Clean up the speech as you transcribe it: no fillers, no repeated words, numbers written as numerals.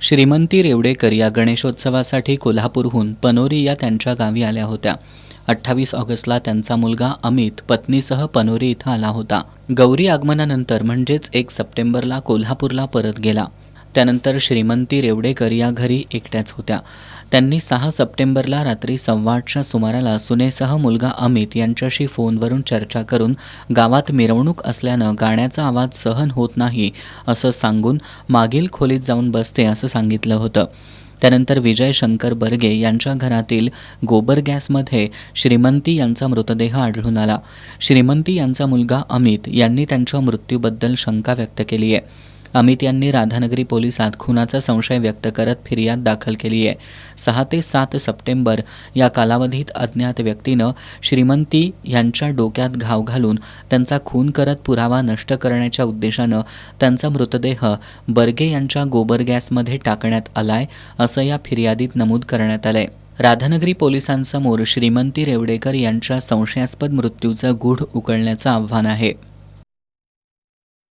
श्रीमंती रेवडेकर या गणेशोत्सवासाठी कोल्हापूरहून पनोरी या त्यांच्या गावी आल्या होत्या. 28 ऑगस्टला त्यांचा मुलगा अमित पत्नीसह पनोरी इथं आला होता. गौरी आगमनानंतर म्हणजेच 1 सप्टेंबरला कोल्हापूरला परत गेला. त्यानंतर श्रीमंती रेवडेकर या घरी एकट्याच होत्या. त्यांनी 6 सप्टेंबरला रात्री 8:15च्या सुमाराला सुनेसह मुलगा अमित यांच्याशी फोनवरून चर्चा करून गावात मिरवणूक असल्यानं गाण्याचा आवाज सहन होत नाही असं सांगून मागील खोलीत जाऊन बसते असं सांगितलं होतं. त्यानंतर विजय शंकर बर्गे यांच्या घरातील गोबर गॅसमध्ये श्रीमंती यांचा मृतदेह आढळून आला. श्रीमंती यांचा मुलगा अमित यांनी त्यांच्या मृत्यूबद्दल शंका व्यक्त केली आहे. अमित यांनी राधानगरी पोलिसात खुनाचा संशय व्यक्त करत फिर्याद दाखल केली आहे. 6 ते 7 सप्टेंबर या कालावधीत अज्ञात व्यक्तीनं श्रीमंती यांच्या डोक्यात घाव घालून त्यांचा खून करत पुरावा नष्ट करण्याच्या उद्देशानं त्यांचा मृतदेह बर्गे यांच्या गोबर गॅसमध्ये टाकण्यात आलाय असं या फिर्यादीत नमूद करण्यात आलंय. राधानगरी पोलिसांसमोर श्रीमंती रेवडेकर यांच्या संशयास्पद मृत्यूचं गूढ उकलण्याचं आव्हान आहे.